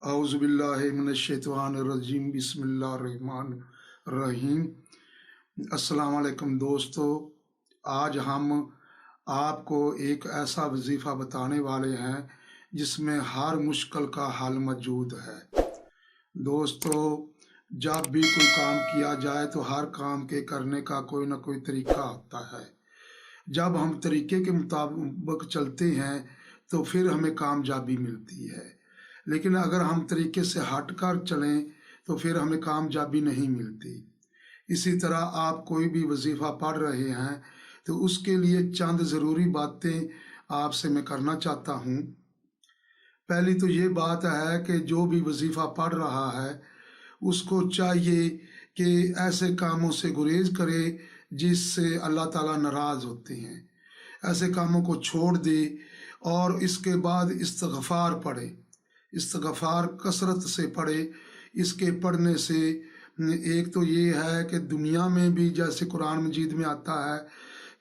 औज़ुबिल्लाहिमिनश्शैतानिर्रजीम बिस्मिल्लाहिर्रहमानिर्रहीम। अस्सलाम वालेकुम दोस्तों, आज हम आपको एक ऐसा वजीफ़ा बताने वाले हैं जिसमें हर मुश्किल का हल मौजूद है। दोस्तों, जब भी कोई काम किया जाए तो हर काम के करने का कोई ना कोई तरीका होता है। जब हम तरीके के मुताबिक चलते हैं तो फिर हमें कामयाबी मिलती है, लेकिन अगर हम तरीके से हटकर चलें तो फिर हमें कामयाबी नहीं मिलती। इसी तरह आप कोई भी वजीफ़ा पढ़ रहे हैं तो उसके लिए चंद ज़रूरी बातें आपसे मैं करना चाहता हूँ। पहली तो ये बात है कि जो भी वजीफ़ा पढ़ रहा है उसको चाहिए कि ऐसे कामों से गुरेज करे जिससे अल्लाह ताला नाराज़ होते हैं। ऐसे कामों को छोड़ दे और इसके बाद इस्तिग़फ़ार पढ़े। इस्तिग़फ़ार कसरत से पढ़े। इसके पढ़ने से एक तो ये है कि दुनिया में भी, जैसे कुरान मजीद में आता है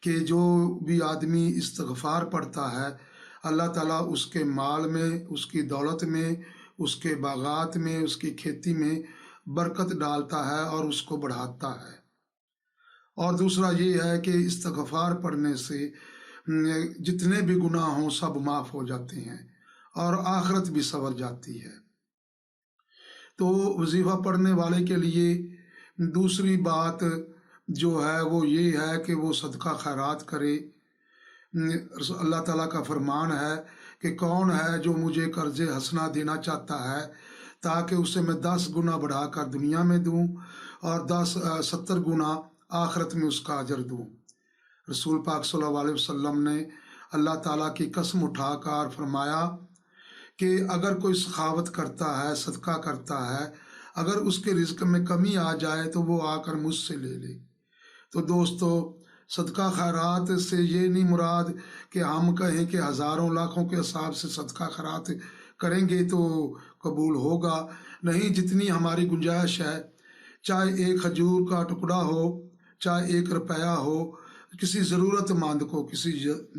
कि जो भी आदमी इस्तिग़फ़ार पढ़ता है अल्लाह ताला उसके माल में, उसकी दौलत में, उसके बागात में, उसकी खेती में बरकत डालता है और उसको बढ़ाता है। और दूसरा ये है कि इस्तिग़फ़ार पढ़ने से जितने भी गुनाह हों सब माफ़ हो जाते हैं और आखिरत भी संवर जाती है। तो वजीफ़ा पढ़ने वाले के लिए दूसरी बात जो है वो ये है कि वो सदका खैरात करे। अल्लाह ताला का फरमान है कि कौन है जो मुझे कर्ज़ हसना देना चाहता है ताकि उसे मैं 10 गुना बढ़ाकर दुनिया में दूं और 70 गुना आखिरत में उसका अजर दूं। रसूल पाक सल्लल्लाहु अलैहि वसल्लम ने अल्लाह ताला की कसम उठाकर फरमाया कि अगर कोई सखावत करता है, सदका करता है, अगर उसके रिज़्क में कमी आ जाए तो वो आकर मुझसे ले ले। तो दोस्तों, सदका खैरात से ये नहीं मुराद कि हम कहें कि हज़ारों लाखों के हिसाब से सदका खैरात करेंगे तो कबूल होगा। नहीं, जितनी हमारी गुंजाइश है, चाहे एक खजूर का टुकड़ा हो, चाहे 1 रुपया हो, किसी ज़रूरतमंद को, किसी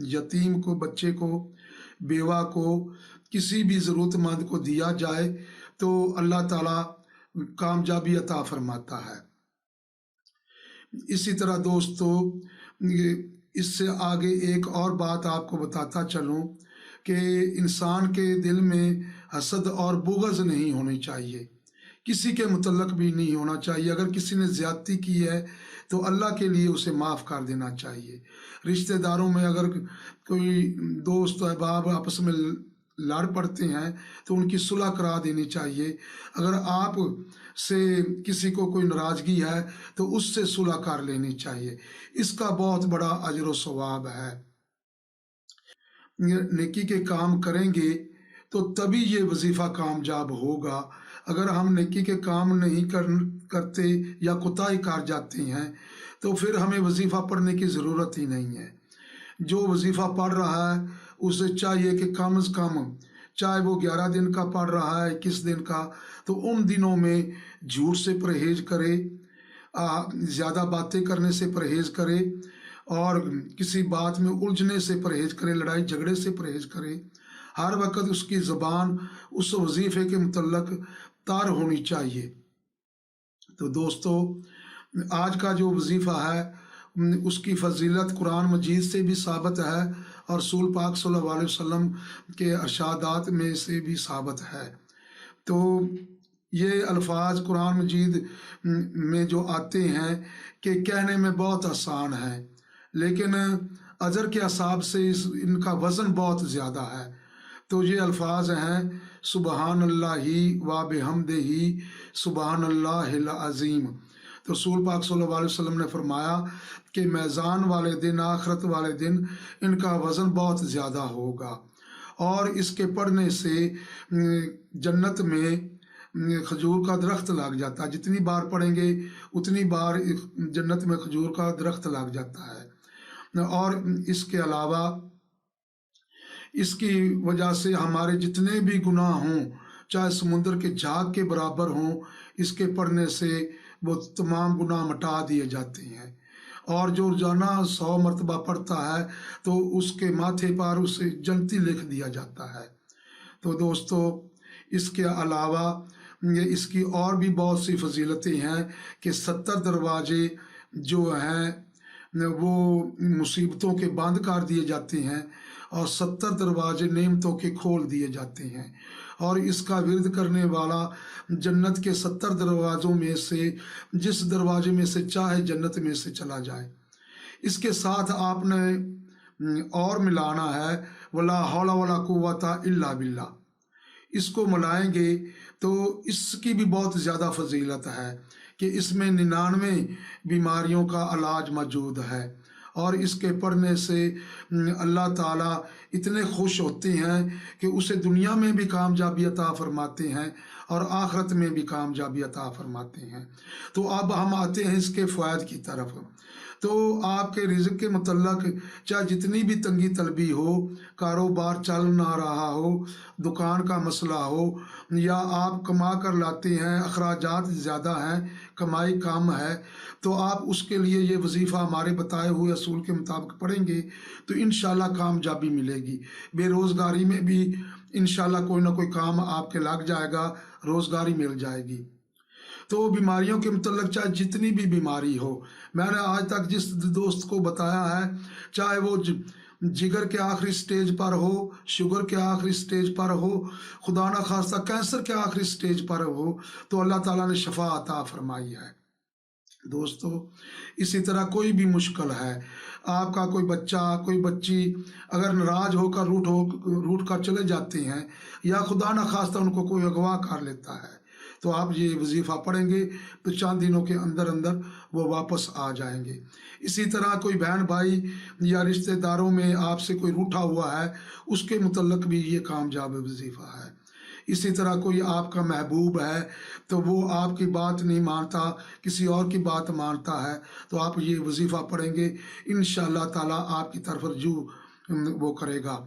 यतीम को, बच्चे को, बेवा को, किसी भी ज़रूरतमंद को दिया जाए तो अल्लाह ताला कामयाबी अता फरमाता है। इसी तरह दोस्तों, इससे आगे एक और बात आपको बताता चलूं कि इंसान के दिल में हसद और बुग़्ज़ नहीं होनी चाहिए, किसी के मुतल्लक भी नहीं होना चाहिए। अगर किसी ने ज़्यादती की है तो अल्लाह के लिए उसे माफ़ कर देना चाहिए। रिश्तेदारों में अगर कोई दोस्त अहबाब आपस में लड़ पड़ते हैं तो उनकी सुलह करा देनी चाहिए। अगर आप से किसी को कोई नाराज़गी है तो उससे सुलह कर लेनी चाहिए। इसका बहुत बड़ा अजर व सवाब है। नेकी के काम करेंगे तो तभी ये वजीफ़ा कामयाब होगा। अगर हम नेकी के काम नहीं करते या कोताही कर जाते हैं तो फिर हमें वजीफ़ा पढ़ने की ज़रूरत ही नहीं है। जो वजीफ़ा पढ़ रहा है उसे चाहिए कि कम से कम, चाहे वो 11 दिन का पढ़ रहा है, 21 दिन का, तो उन दिनों में झूठ से परहेज करे, ज़्यादा बातें करने से परहेज करे और किसी बात में उलझने से परहेज करे, लड़ाई झगड़े से परहेज करे। हर वक्त उसकी ज़बान उस वजीफ़े के मुतल्लक तार होनी चाहिए। तो दोस्तों, आज का जो वजीफ़ा है उसकी फजीलत कुरान मजीद से भी साबित है और रसूल पाक सल्लल्लाहु अलैहि वसल्लम के अरशादात में से भी साबित है। तो ये अल्फाज कुरान मजीद में जो आते हैं कि कहने में बहुत आसान है, लेकिन अजर के हिसाब से इनका वज़न बहुत ज़्यादा है। तो ये अल्फाज हैं, सुबहानल्लाहि व बिहम्दिही सुबहानल्लाहिल अज़ीम। तो रसूल पाक सल्लल्लाहु अलैहि वसल्लम ने फरमाया कि मैज़ान वाले दिन, आखिरत वाले दिन इनका वज़न बहुत ज़्यादा होगा और इसके पढ़ने से जन्नत में खजूर का दरख्त लग जाता है। जितनी बार पढ़ेंगे उतनी बार जन्नत में खजूर का दरख्त लग जाता है। और इसके अलावा इसकी वजह से हमारे जितने भी गुनाह हों, चाहे समुद्र के झाग के बराबर हों, इसके पढ़ने से वो तमाम गुनाह मिटा दिए जाते हैं। और जो रोजाना 100 मरतबा पढ़ता है तो उसके माथे पर उसे जन्नती लिख दिया जाता है। तो दोस्तों, اس کے علاوہ اس کی اور بھی بہت سی فضیلتیں ہیں کہ 70 دروازے جو ہیں وہ مصیبتوں کے بند کر دیے جاتے ہیں، اور 70 دروازے نعمتوں کے کھول دیے جاتے ہیں، اور اس کا ورد کرنے والا جنت کے 70 دروازوں میں سے جس دروازے میں سے چاہے جنت میں سے چلا جائے۔ اس کے ساتھ آپ نے اور ملانا ہے ولا حول ولا قوت الا باللہ، اس کو ملائیں گے تو اس کی بھی بہت زیادہ فضیلت ہے کہ اس میں 99 بیماریوں کا علاج موجود ہے، اور اس کے پڑھنے سے اللہ تعالیٰ اتنے خوش ہوتے ہیں کہ اسے دنیا میں بھی کامیابی عطا فرماتے ہیں اور آخرت میں بھی کامیابی عطا فرماتے ہیں۔ تو اب ہم آتے ہیں اس کے فوائد کی طرف۔ تو آپ کے رزق کے متعلق چاہے جتنی بھی تنگی طلبی ہو، کاروبار چل نہ رہا ہو، دکان کا مسئلہ ہو، یا آپ کما کر لاتے ہیں اخراجات زیادہ ہیں، کمائی کم ہے، تو آپ اس کے لیے یہ وظیفہ ہمارے بتائے ہوئے اصول کے مطابق پڑھیں گے تو انشاءاللہ کامیابی ملے گی۔ بے روزگاری میں بھی انشاءاللہ کوئی نہ کوئی کام آپ کے لگ جائے گا، روزگاری مل جائے گی۔ تو بیماریوں کے متعلق چاہے جتنی بھی بیماری ہو، میں نے آج تک جس دوست کو بتایا ہے، چاہے وہ جگر کے آخری سٹیج پر ہو، شوگر کے آخری سٹیج پر ہو، خدا نہ خواستہ کینسر کے آخری سٹیج پر ہو، تو اللہ تعالیٰ نے شفا عطا فرمائی ہے۔ دوستو اسی طرح کوئی بھی مشکل ہے، آپ کا کوئی بچہ کوئی بچی اگر ناراض ہو کر روٹ کر چلے جاتے ہیں، یا خدا نہ خواستہ ان کو کوئی اغوا کر لیتا ہے، تو آپ یہ وظیفہ پڑھیں گے تو چند دنوں کے اندر اندر وہ واپس آ جائیں گے۔ اسی طرح کوئی بہن بھائی یا رشتہ داروں میں آپ سے کوئی روٹھا ہوا ہے، اس کے متعلق بھی یہ کامیاب وظیفہ ہے۔ اسی طرح کوئی آپ کا محبوب ہے تو وہ آپ کی بات نہیں مانتا، کسی اور کی بات مانتا ہے، تو آپ یہ وظیفہ پڑھیں گے، انشاءاللہ تعالیٰ آپ کی طرف رجوع وہ کرے گا۔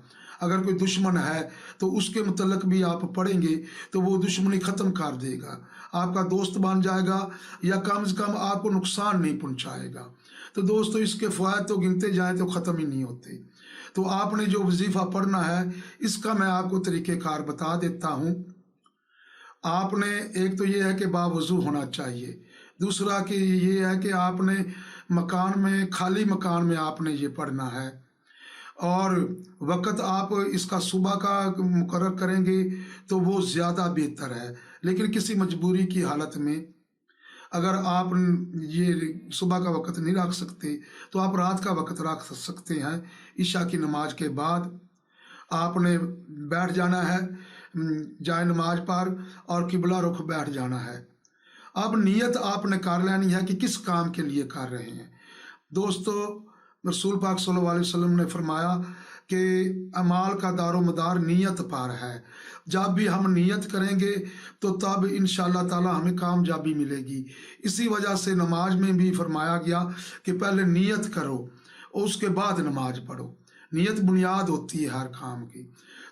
اگر کوئی دشمن ہے تو اس کے متعلق بھی آپ پڑھیں گے تو وہ دشمنی ختم کر دے گا، آپ کا دوست بن جائے گا، یا کم از کم آپ کو نقصان نہیں پہنچائے گا۔ تو دوستو اس کے فوائد تو گنتے جائیں تو ختم ہی نہیں ہوتے۔ تو آپ نے جو وظیفہ پڑھنا ہے اس کا میں آپ کو طریقہ کار بتا دیتا ہوں۔ آپ نے ایک تو یہ ہے کہ باوضو ہونا چاہیے، دوسرا کہ یہ ہے کہ آپ نے مکان میں خالی مکان میں آپ نے یہ پڑھنا ہے، اور وقت آپ اس کا صبح کا مقرر کریں گے تو وہ زیادہ بہتر ہے، لیکن کسی مجبوری کی حالت میں اگر آپ یہ صبح کا وقت نہیں رکھ سکتے تو آپ رات کا وقت رکھ سکتے ہیں۔ عشاء کی نماز کے بعد آپ نے بیٹھ جانا ہے جائے نماز پر، اور قبلہ رخ بیٹھ جانا ہے۔ اب نیت آپ نے کر لینی ہے کہ کس کام کے لیے کر رہے ہیں۔ دوستو رسول پاک صلی اللہ علیہ وسلم نے فرمایا کہ اعمال کا دار و مدار نیت پر ہے، جب بھی ہم نیت کریں گے تو تب انشاءاللہ تعالی ہمیں کامیابی ملے گی۔ اسی وجہ سے نماز میں بھی فرمایا گیا کہ پہلے نیت کرو اور اس کے بعد نماز پڑھو، نیت بنیاد ہوتی ہے ہر کام کی۔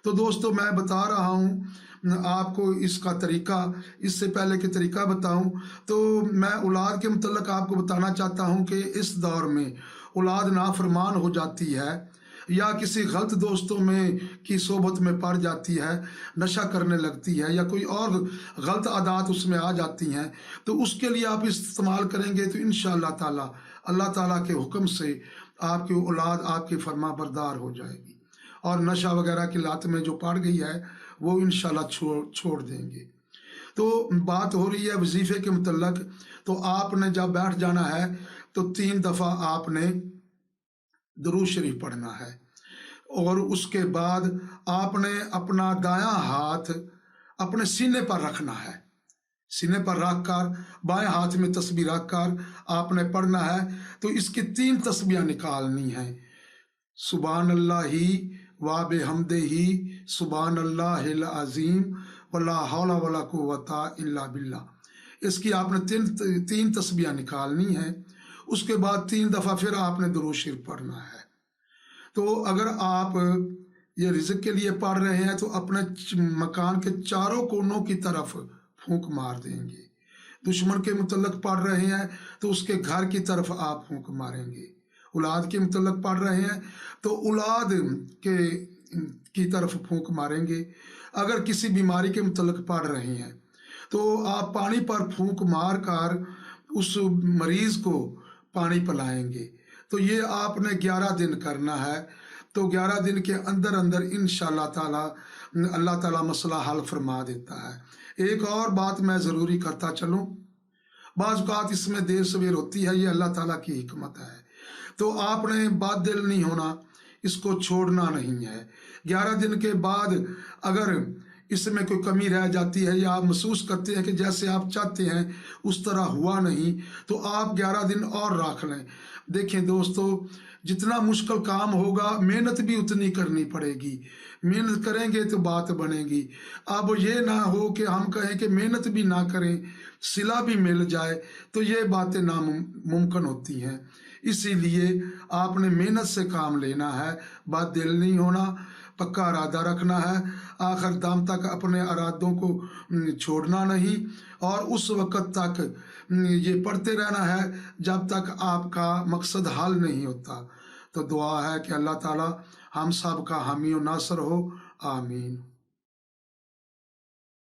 تو دوستو میں بتا رہا ہوں آپ کو اس کا طریقہ، اس سے پہلے کہ طریقہ بتاؤں تو میں اولاد کے متعلق آپ کو بتانا چاہتا ہوں کہ اس دور میں اولاد نافرمان ہو جاتی ہے، یا کسی غلط دوستوں میں کی صحبت میں پڑ جاتی ہے، نشہ کرنے لگتی ہے، یا کوئی اور غلط عادات اس میں آ جاتی ہیں، تو اس کے لیے آپ استعمال کریں گے تو انشاءاللہ تعالی اللہ تعالیٰ کے حکم سے آپ کی اولاد آپ کی فرما بردار ہو جائے گی، اور نشہ وغیرہ کی لات میں جو پڑ گئی ہے وہ انشاءاللہ چھوڑ دیں گے۔ تو بات ہو رہی ہے وظیفے کے متعلق، تو آپ نے جب بیٹھ جانا ہے تو 3 دفعہ آپ نے درود شریف پڑھنا ہے، اور اس کے بعد آپ نے اپنا دایاں ہاتھ اپنے سینے پر رکھنا ہے، سینے پر رکھ کر بائیں ہاتھ میں تسبیح رکھ کر آپ نے پڑھنا ہے۔ تو اس کی 3 تسبیحیں نکالنی ہیں، سبحان اللہ و بحمدہ سبحان اللہ العظیم ولا حول ولا قوت الا باللہ۔ اس کی آپ نے 3 تسبیحیں نکالنی ہیں، اس کے بعد 3 دفعہ پھر آپ نے درود شریف پڑھنا ہے۔ تو اگر آپ یہ رزق کے لیے پڑھ رہے ہیں تو اپنے مکان کے چاروں کونوں کی طرف پھونک مار دیں گے۔ دشمن کے متعلق پڑھ رہے ہیں تو اس کے گھر کی طرف آپ پھونک ماریں گے۔ اولاد کے متعلق پڑھ رہے ہیں تو اولاد کی طرف پھونک ماریں گے۔ अगर किसी बीमारी के मुतल्लिक पढ़ रहे हैं तो आप पानी पर फूंक मार कर उस मरीज को पानी पिलाएंगे। तो ये आपने 11 दिन करना है। तो 11 दिन के अंदर अंदर इंशाअल्लाह ताला अल्लाह ताला मसला हल फरमा देता है। एक और बात मैं ज़रूरी करता चलूँ, बाज़ औक़ात इसमें देर सवेर होती है, ये अल्लाह ताला की हिकमत है। तो आपने बात-दिल नहीं होना, इसको छोड़ना नहीं है। 11 दिन के बाद अगर इसमें कोई कमी रह जाती है या आप महसूस करते हैं कि जैसे आप चाहते हैं उस तरह हुआ नहीं, तो आप 11 दिन और रख लें। देखें दोस्तों, जितना मुश्किल काम होगा मेहनत भी उतनी करनी पड़ेगी। मेहनत करेंगे तो बात बनेगी। अब ये ना हो कि हम कहें कि मेहनत भी ना करें, सिला भी मिल जाए, तो ये बातें नामुमकिन होती हैं। इसीलिए आपने मेहनत से काम लेना है, बात दिल नहीं होना, पक्का इरादा रखना है, आखिर दम तक अपने इरादों को छोड़ना नहीं, और उस वक़्त तक ये पढ़ते रहना है जब तक आपका मकसद हल नहीं होता। तो दुआ है कि अल्लाह ताला हम सब का हामी और नासर हो। आमीन।